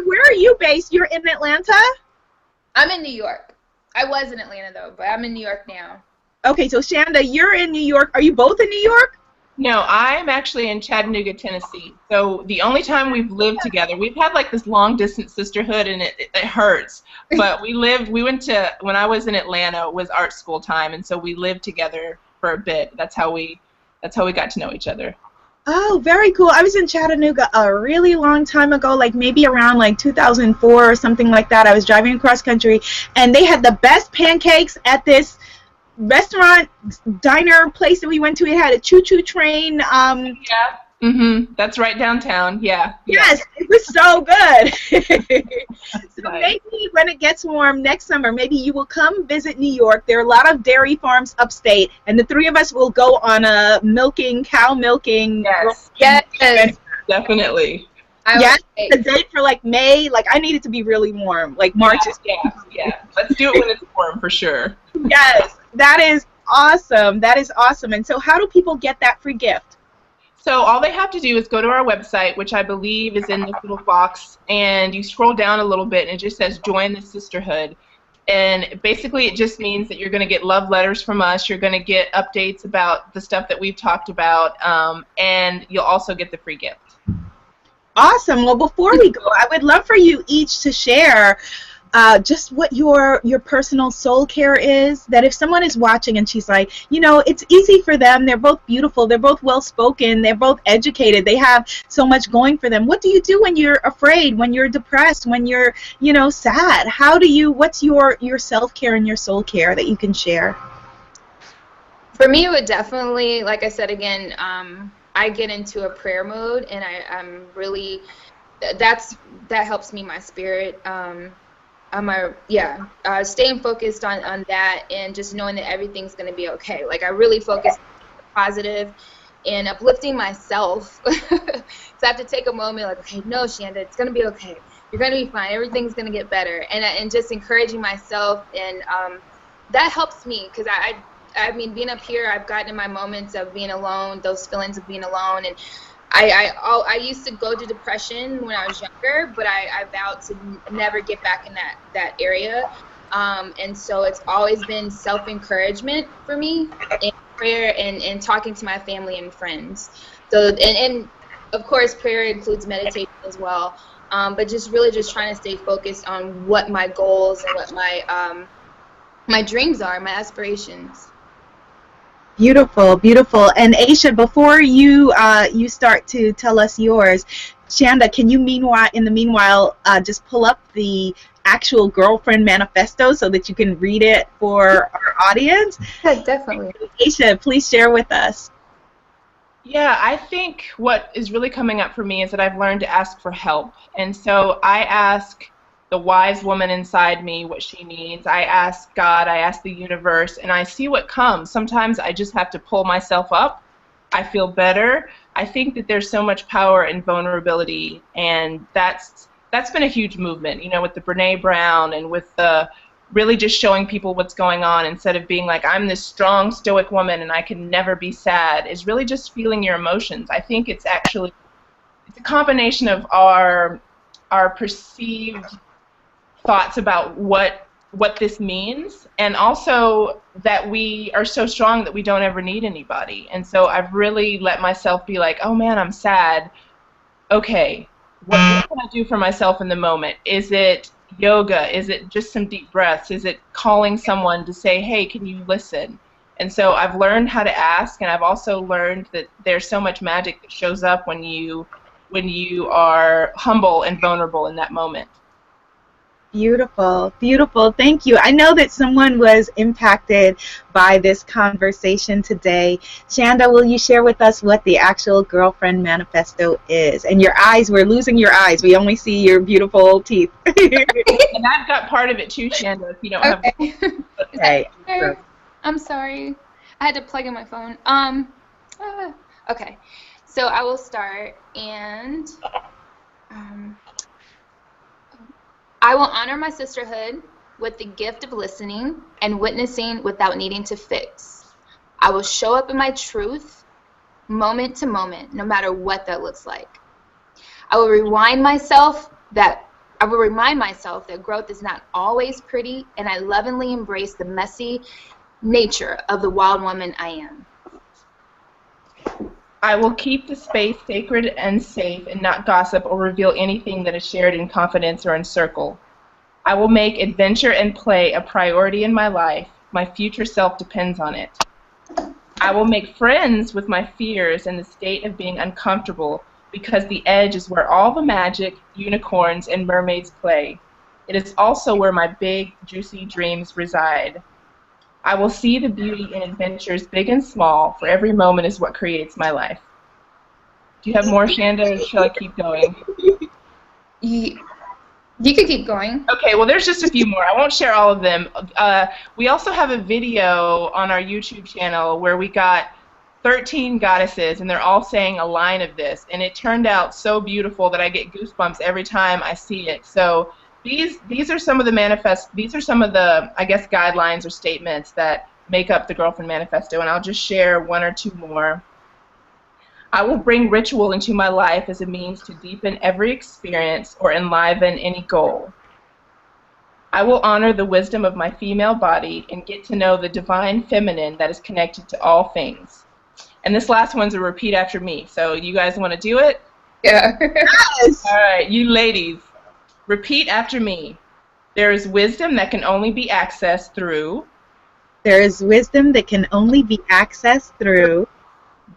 where are you based? You're in Atlanta? I'm in New York. I was in Atlanta, though, but I'm in New York now. Okay, so Shanda, you're in New York. Are you both in New York? No, I'm actually in Chattanooga, Tennessee. So the only time we've lived together, we've had like this long-distance sisterhood, and it hurts. But when I was in Atlanta, it was art school time, and so we lived together for a bit. That's how we got to know each other. Oh, very cool. I was in Chattanooga a really long time ago, like maybe around like 2004 or something like that. I was driving across country, and they had the best pancakes at this restaurant diner place that we went to. It had a choo-choo train. That's right downtown. Yeah. Yes, it was so good. So Nice. maybe when it gets warm next summer, maybe you will come visit New York. There are a lot of dairy farms upstate, and the three of us will go on a cow milking. Yes. Yes. Definitely. Yes, the date for like May. Like I need it to be really warm. Like March is. Yeah. Let's do it when it's warm for sure. Yes, that is awesome. That is awesome. And so, how do people get that free gift? So all they have to do is go to our website, which I believe is in this little box, and you scroll down a little bit, and it just says Join the Sisterhood. And basically it just means that you're going to get love letters from us, you're going to get updates about the stuff that we've talked about, and you'll also get the free gift. Awesome. Well, before we go, I would love for you each to share just what your personal soul care is, that if someone is watching and she's like, you know, it's easy for them, they're both beautiful, they're both well-spoken, they're both educated, they have so much going for them. What do you do when you're afraid, when you're depressed, when you're, you know, sad? What's your self-care and your soul care that you can share? For me, it would definitely, like I said again, I get into a prayer mode, and I'm really, that helps me, my spirit. Staying focused on that, and just knowing that everything's going to be okay. Like I really focus on the positive and uplifting myself. So I have to take a moment, like, okay, no, Shanda, it's going to be okay. You're going to be fine. Everything's going to get better. And just encouraging myself, and that helps me, because I mean, being up here, I've gotten in my moments of being alone, those feelings of being alone, and I used to go to depression when I was younger, but I vowed to never get back in that area. And so it's always been self-encouragement for me, in prayer and talking to my family and friends. So, and of course, prayer includes meditation as well. But just really just trying to stay focused on what my goals and what my dreams are, my aspirations. Beautiful, beautiful. And Ayesha, before you start to tell us yours, Shanda, can you in the meanwhile just pull up the actual Girlfriend Manifesto so that you can read it for our audience? Yeah, definitely. Ayesha, please share with us. Yeah, I think what is really coming up for me is that I've learned to ask for help. And so I ask the wise woman inside me what she needs. I ask God, I ask the universe, and I see what comes. Sometimes I just have to pull myself up. I feel better. I think that there's so much power in vulnerability, and that's been a huge movement, you know, with the Brene Brown and with the really just showing people what's going on instead of being like, I'm this strong, stoic woman and I can never be sad, is really just feeling your emotions. I think it's a combination of our perceived thoughts about what this means, and also that we are so strong that we don't ever need anybody. And so I've really let myself be like, oh man, I'm sad. Okay, what can I do for myself in the moment? Is it yoga? Is it just some deep breaths? Is it calling someone to say, hey, can you listen? And so I've learned how to ask, and I've also learned that there's so much magic that shows up when you are humble and vulnerable in that moment. Beautiful, beautiful. Thank you. I know that someone was impacted by this conversation today. Shanda, will you share with us what the actual Girlfriend Manifesto is? And your eyes, we're losing your eyes. We only see your beautiful teeth. And I've got part of it too, Shanda, if you don't have it. Okay. I'm sorry. I had to plug in my phone. Okay. So I will start, and I will honor my sisterhood with the gift of listening and witnessing without needing to fix. I will show up in my truth, moment to moment, no matter what that looks like. I will remind myself that growth is not always pretty, and I lovingly embrace the messy nature of the wild woman I am. I will keep the space sacred and safe and not gossip or reveal anything that is shared in confidence or in circle. I will make adventure and play a priority in my life. My future self depends on it. I will make friends with my fears in the state of being uncomfortable, because the edge is where all the magic, unicorns, and mermaids play. It is also where my big, juicy dreams reside. I will see the beauty in adventures big and small, for every moment is what creates my life. Do you have more, Shanda, or shall I keep going? You could keep going. Okay, well, there's just a few more. I won't share all of them. We also have a video on our YouTube channel where we got 13 goddesses, and they're all saying a line of this, and it turned out so beautiful that I get goosebumps every time I see it. So these are some of the these are some of the, I guess, guidelines or statements that make up the Girlfriend Manifesto, and I'll just share one or two more. I will bring ritual into my life as a means to deepen every experience or enliven any goal. I will honor the wisdom of my female body and get to know the divine feminine that is connected to all things. And this last one's a repeat after me. So you guys want to do it? Yeah. Yes. All right, you ladies, repeat after me. There is wisdom that can only be accessed through. There is wisdom that can only be accessed through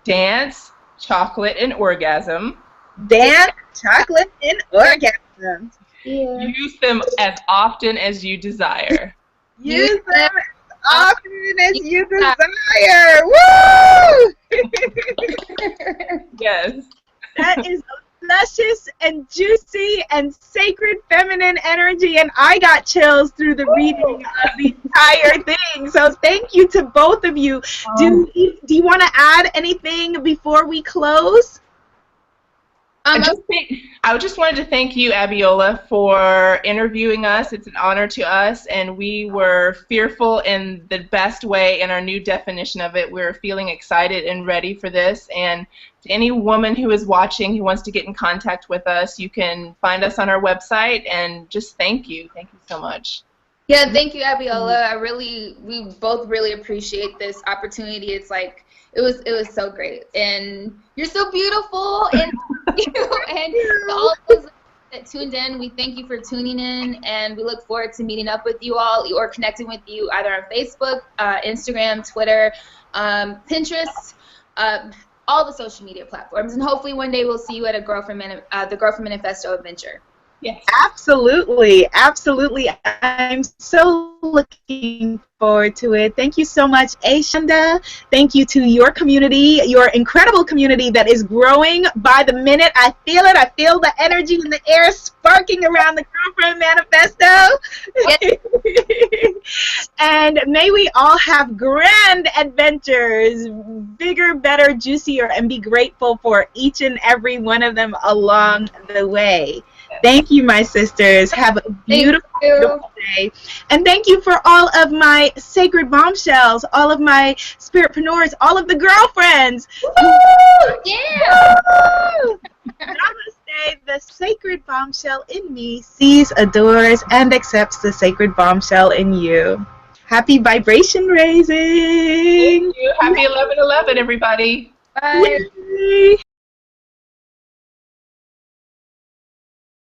Dance, chocolate, and orgasm. dance, chocolate, and orgasm. Yeah. Use them as often as you desire. Use them as often as you desire. Woo! Yes. That is luscious and juicy and sacred feminine energy, and I got chills through the reading of the entire thing. So thank you to both of you. Do you want to add anything before we close? I just wanted to thank you, Abiola, for interviewing us. It's an honor to us, and we were fearful in the best way in our new definition of it. We're feeling excited and ready for this. And to any woman who is watching who wants to get in contact with us, you can find us on our website. And just thank you. Thank you so much. Yeah, thank you, Abiola. We both really appreciate this opportunity. It's like it was so great, and you're so beautiful, and to all of those that tuned in, we thank you for tuning in, and we look forward to meeting up with you all or connecting with you either on Facebook, Instagram, Twitter, Pinterest, all the social media platforms, and hopefully one day we'll see you at the Girlfriend Manifesto adventure. Yes. Absolutely, absolutely. I'm so looking forward to it. Thank you so much, Shanda. Thank you to your community, your incredible community that is growing by the minute. I feel it. I feel the energy in the air sparking around the Girlfriend Manifesto. Yes. And may we all have grand adventures, bigger, better, juicier, and be grateful for each and every one of them along the way. Thank you, my sisters. Have a beautiful, beautiful day. And thank you for all of my sacred bombshells, all of my spiritpreneurs, all of the girlfriends. Woo! Yeah! Woo! Namaste. The sacred bombshell in me sees, adores, and accepts the sacred bombshell in you. Happy vibration raising. Thank you. Happy 11/11, everybody. Bye. Yay.